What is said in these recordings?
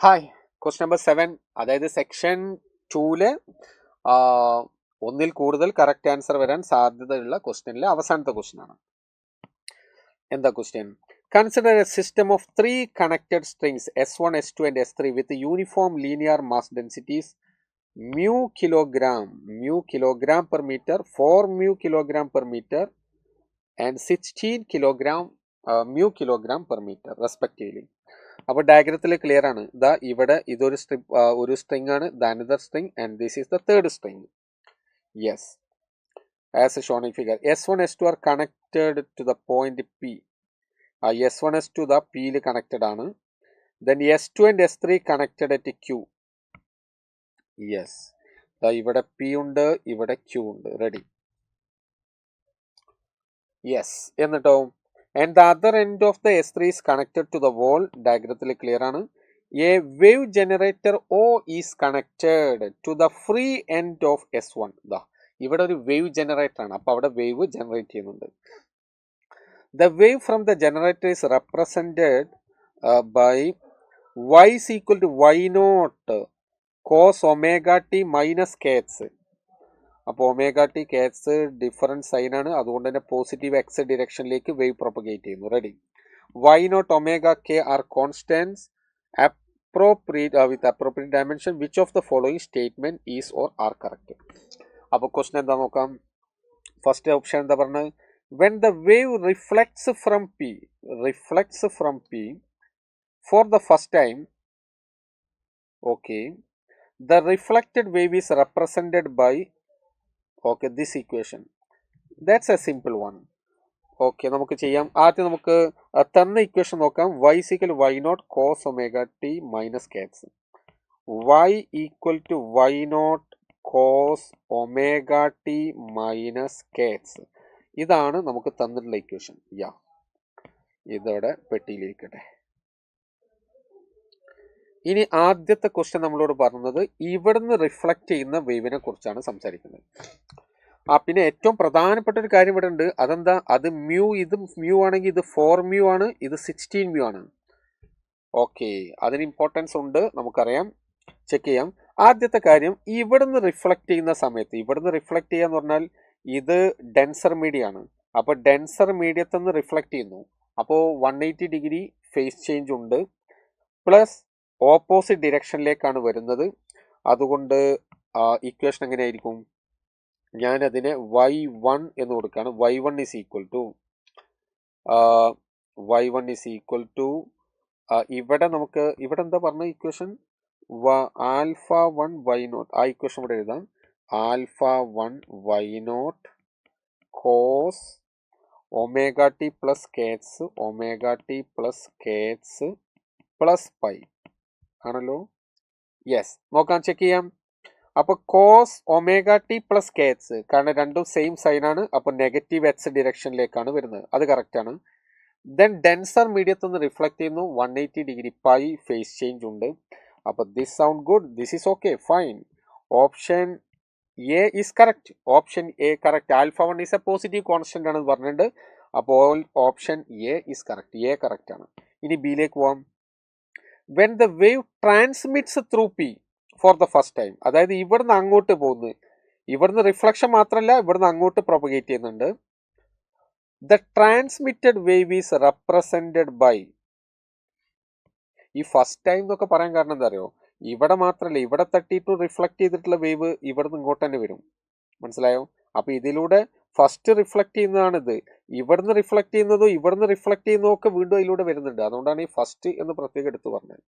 Hi, question number 7, അതായത് section 2-ല് ഒന്നിൽ കൂടുതൽ കറക്റ്റ് ആൻസർ വരാൻ സാധ്യതയുള്ള ക്വസ്റ്റ്യനിലെ അവസാനത്തെ ക്വസ്റ്റ്യൻ ആണ്. എന്താ question? Consider A system of 3 connected strings S1, S2 and S3 with uniform linear mass densities mu kilogram per meter, 4 mu kilogram per meter and 16 mu kilogram per meter respectively. അപ്പോൾ ഡയഗ്രത്തിൽ clear ആണ്. ദാ ഇവിടെ ഇതൊരു ഒരു string ആണ്, the another string and this is the third string. Yes, as shown in figure. S1, S2 are connected to the point P. S1, S2 the Pയിൽ connected ആണ്. Then S2 and S3 connected at Q. Yes, ഇവിടെ P ഉണ്ട്, ഇവിടെ Q ഉണ്ട്. Ready? Yes. എന്നിട്ടോ and the other end of the S3 is connected to the wall. ഡയഗ്രത്തിൽ clear ആണ്. A wave generator O is connected to the free end of S1. ഇവിടെ ഒരു wave generator ആണ്, അപ്പോൾ അവിടെ വേവ് ജനറേറ്റ് ചെയ്യുന്നുണ്ട്. The wave from the generator is represented by y is equal to y naught cos omega t minus kx. അപ്പോൾ omega t k x different sign ആണ്, അതുകൊണ്ട് തന്നെ പോസിറ്റീവ് എക്സ് ഡിറക്ഷനിലേക്ക് വേവ് പ്രൊപ്പഗേറ്റ് ചെയ്യുന്നു. Ready? Y naught omega k are constants with appropriate dimension. Which of the following statement is or are correct? അപ്പോൾ question എന്താ നോക്കാം. First option എന്താ പറഞ്ഞത്? When the wave reflects from P for the first time, okay, the reflected wave is represented by this equation. That's a simple one. Okay, നമുക്ക് ചെയ്യാം. ആദ്യം നമുക്ക് തന്ന ഇക്വേഷൻ നോക്കാം. y equal y naught cos omega t minus k x. y equal to y naught cos omega t minus k x. ഇതാണ് നമുക്ക് തന്നിട്ടുള്ള equation. ഇതോടെ പെട്ടിയിലിരിക്കട്ടെ. ഇനി ആദ്യത്തെ ക്വസ്റ്റ്യൻ നമ്മളോട് പറഞ്ഞത് ഇവിടുന്ന് റിഫ്ലക്റ്റ് ചെയ്യുന്ന വേവിനെ കുറിച്ചാണ് സംസാരിക്കുന്നത്. പിന്നെ ഏറ്റവും പ്രധാനപ്പെട്ട ഒരു കാര്യം ഇവിടെ ഉണ്ട്. അതെന്താ? അത് മ്യൂ, ഇത് മ്യൂ ആണെങ്കിൽ ഇത് 4 മ്യൂ ആണ്, ഇത് 16 മ്യൂ ആണ്. ഓക്കെ, അതിന് ഇമ്പോർട്ടൻസ് ഉണ്ട്, നമുക്കറിയാം. ചെക്ക് ചെയ്യാം. ആദ്യത്തെ കാര്യം, ഇവിടുന്ന് റിഫ്ലക്റ്റ് ചെയ്യുന്ന സമയത്ത്, ഇവിടുന്ന് റിഫ്ലക്റ്റ് ചെയ്യാന്ന് പറഞ്ഞാൽ ഇത് ഡെൻസർ മീഡിയ ആണ്. അപ്പോൾ ഡെൻസർ മീഡിയത്തിൽ നിന്ന് റിഫ്ലക്റ്റ് ചെയ്യുന്നു. അപ്പോൾ 180 ഡിഗ്രി ഫേസ് ചേഞ്ച് ഉണ്ട്, പ്ലസ് ഓപ്പോസിറ്റ് ഡിറക്ഷനിലേക്കാണ് വരുന്നത്. അതുകൊണ്ട് ഇക്വേഷൻ എങ്ങനെയായിരിക്കും? ഞാനതിനെ y1 എന്ന് കൊടുക്കുകയാണ്. y1 ഈസ് ഈക്വൽ ടു ഇവിടെ നമുക്ക് ഇവിടെ എന്താ പറഞ്ഞ ഇക്വേഷൻ? Alpha 1 y naught. ആ ഇക്വേഷൻ ഇവിടെ എഴുതാം. Alpha 1 y naught cos omega t plus k x plus pi ആണല്ലോ. യെസ്, നോക്കാം, ചെക്ക് ചെയ്യാം. അപ്പോൾ cos omega t plus k x, കാരണം രണ്ടും സെയിം സൈൻ ആണ്, അപ്പോൾ നെഗറ്റീവ് എക്സ് ഡിറക്ഷനിലേക്കാണ് വരുന്നത്. അത് കറക്റ്റ് ആണ്. ദെൻ ഡെൻസർ മീഡിയത്തിൽ നിന്ന് റിഫ്ലക്ട് ചെയ്യുന്നു, 180 ഡിഗ്രി പൈ ഫേസ് ചേഞ്ച് ഉണ്ട്. അപ്പോൾ this sound good, this is okay, fine. Option A is correct. Option A correct. Alpha 1 is A positive constant ആണെന്ന് പറഞ്ഞിട്ടുണ്ട്. അപ്പോൾ option A is correct. A correct ആണ്. ഇനി ബിയിലേക്ക് പോവാം. When the wave transmits through P for the first time, അതായത് ഇവിടുന്ന് അങ്ങോട്ട് പോകുന്നു, ഇവിടുന്ന് റിഫ്ലക്ഷൻ മാത്രമല്ല ഇവിടുന്ന് അങ്ങോട്ട് പ്രൊപ്പഗേറ്റ് ചെയ്യുന്നുണ്ട്. The transmitted wave is represented by, ഈ ഫസ്റ്റ് ടൈം എന്നൊക്കെ പറയാൻ കാരണം എന്താ അറിയോ? ഇവിടെ മാത്രമല്ല, ഇവിടെ തട്ടിയിട്ട് റിഫ്ലക്ട് ചെയ്തിട്ടുള്ള വേവ് ഇവിടുന്ന് ഇങ്ങോട്ട് തന്നെ വരും. മനസ്സിലായോ? അപ്പൊ ഇതിലൂടെ ഫസ്റ്റ് റിഫ്ലക്ട് ചെയ്യുന്നതാണിത്. ഇവിടുന്ന് റിഫ്ലക്ട് ചെയ്യുന്നതും ഇവിടുന്ന് റിഫ്ലക്ട് ചെയ്യുന്നതും ഒക്കെ വീണ്ടും അതിലൂടെ വരുന്നുണ്ട്. അതുകൊണ്ടാണ് ഈ ഫസ്റ്റ് എന്ന് പ്രത്യേകം എടുത്തു പറഞ്ഞത്.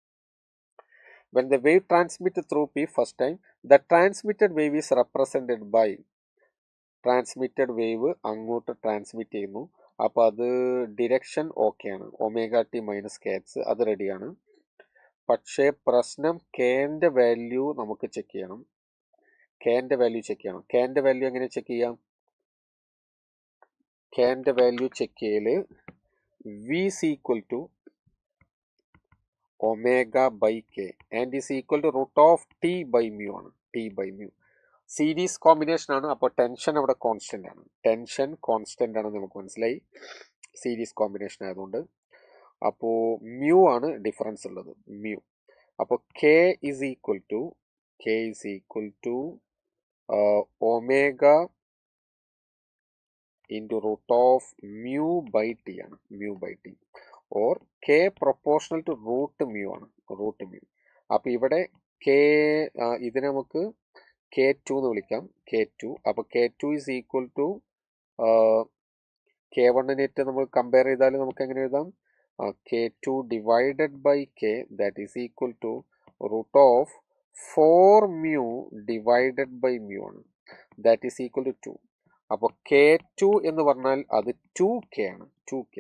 When the wave transmitted through P first time, the transmitted wave is represented by, transmitted wave അങ്ങോട്ട് ട്രാൻസ്മിറ്റ് ചെയ്യുന്നു. അപ്പോൾ അത് ഡിറക്ഷൻ ഓക്കെ ആണ്, ഒമേഗ ടി മൈനസ് കെക്സ്, അത് റെഡിയാണ്. പക്ഷേ പ്രശ്നം കെന്റെ വാല്യൂ നമുക്ക് ചെക്ക് ചെയ്യണം. കെന്റെ വാല്യൂ എങ്ങനെ ചെക്ക് ചെയ്യാം? കെന്റെ വാല്യൂ ചെക്ക് ചെയ്യല് v is equal to omega by k and is equal to root of T by mu ആണ്. T by mu series combination ആണ്. അപ്പോൾ ടെൻഷൻ അവിടെ കോൺസ്റ്റന്റ് ആണ്. നമുക്ക് മനസ്സിലായി, സീരീസ് കോമ്പിനേഷൻ ആയതുകൊണ്ട്. അപ്പോൾ മ്യൂ ആണ് ഡിഫറൻസ് ഉള്ളത്, മ്യൂ. അപ്പോൾ k is equal to omega into root of mu by t ആണ്, mu by t, or k proportional to root mu ആണ്, root mu. അപ്പോൾ ഇവിടെ k ഇതിനെ നമുക്ക് k2 എന്ന് വിളിക്കാം, k2. അപ്പോൾ k2 is equal to k1-നേറ്റ് നമ്മൾ കമ്പയർ ചെയ്താൽ നമുക്ക് എങ്ങനെ എഴുതാം, k2 divided by k, that is equal to root of 4 mu divided by mu ആണ്, that is equal to 2. അപ്പോൾ k2 എന്ന് പറഞ്ഞാൽ അത് 2k ആണ്, 2k.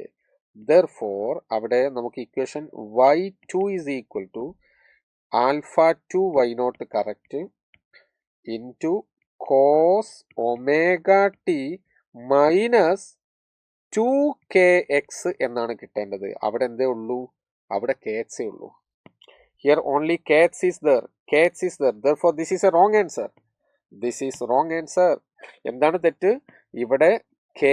therefore അവിടെ നമുക്ക് equation y2 is equal to alpha 2 y0 correct into cos omega t minus 2kx എന്നാണ് കിട്ടേണ്ടത്. അവിടെ എന്തേ ഉള്ളൂ, അവിടെ kx ഉള്ളൂ. here only kx is there, therefore this is a wrong answer. എന്താണ് തെറ്റ്, ഇവിടെ k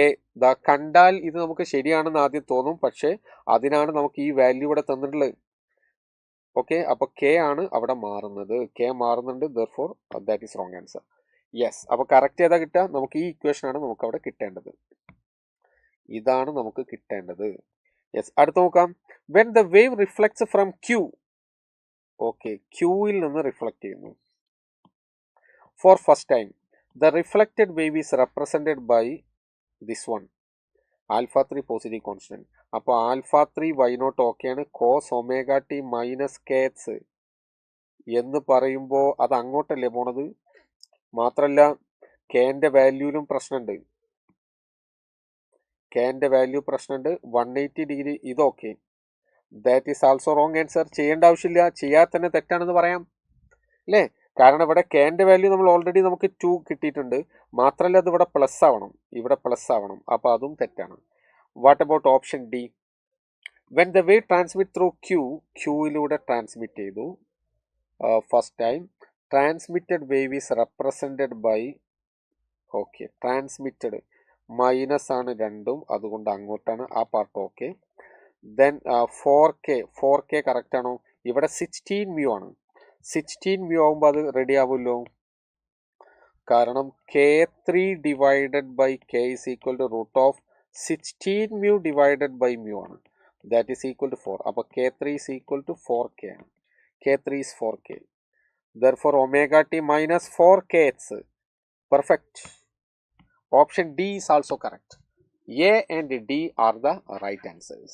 കണ്ടാൽ ഇത് നമുക്ക് ശരിയാണെന്ന് ആദ്യം തോന്നും, പക്ഷെ അതിനാണ് നമുക്ക് ഈ വാല്യൂ ഇവിടെ തന്നിട്ടുള്ളത്. ഓക്കെ, അപ്പൊ k ആണ് അവിടെ മാറുന്നത്, k മാറുന്നുണ്ട്, therefore that is wrong answer. Yes, അപ്പൊ കറക്റ്റ് ഏതാ കിട്ടുക, നമുക്ക് ഈ ഇക്വേഷൻ ആണ് നമുക്ക് അവിടെ കിട്ടേണ്ടത്, ഇതാണ് നമുക്ക് കിട്ടേണ്ടത്. യെസ്, അടുത്ത് നോക്കാം. when the wave reflects from q, okay, ക്യൂയിൽ നിന്ന് റിഫ്ലക്ട് ചെയ്യുന്നു. for first time the reflected wave is represented by this one, alpha 3 positive constant. അപ്പോൾ alpha 3 y0 ഓക്കെയാണ്, cos omega t minus kx എന്ന് പറയുമ്പോൾ അത് അങ്ങോട്ടല്ലേ പോണത്. മാത്രല്ല kന്റെ വാല്യൂലും പ്രശ്നമുണ്ട്, kന്റെ വാല്യൂ പ്രശ്നമുണ്ട്, 180 ഡിഗ്രി ഇതൊക്കെ. That is also wrong answer. ചെയ്യേണ്ട ആവശ്യമില്ല, ചെയ്യാതെ തന്നെ തെറ്റാണെന്ന് പറയാം അല്ലേ, കാരണം ഇവിടെ kന്റെ വാല്യൂ നമ്മൾ ഓൾറെഡി നമുക്ക് 2 കിട്ടിയിട്ടുണ്ട്, മാത്രമല്ല അത് ഇവിടെ പ്ലസ് ആവണം, ഇവിടെ പ്ലസ് ആവണം, അപ്പോൾ അതും തെറ്റാണ്. What about option D, when the wave transmit through ക്യൂയിലൂടെ ട്രാൻസ്മിറ്റ് ചെയ്തു, first time transmitted wave is represented by, okay, transmitted minus ആണ് രണ്ടും, അതുകൊണ്ട് അങ്ങോട്ടാണ്, ആ part okay. Then 4k correct ആണോ, ഇവിടെ 16 mu ആണ്, 16 mu ആകുമ്പോൾ അത് റെഡി ആവുമല്ലോ, കാരണം k3 divided by k is equal to root of 16 mu divided by mu ആണ്, that is equal to 4. അപ്പോൾ k3 is equal to 4k ആണ്, k3 is 4k, therefore omega t minus 4kx, perfect. Option D is also correct. A and D are the right answers.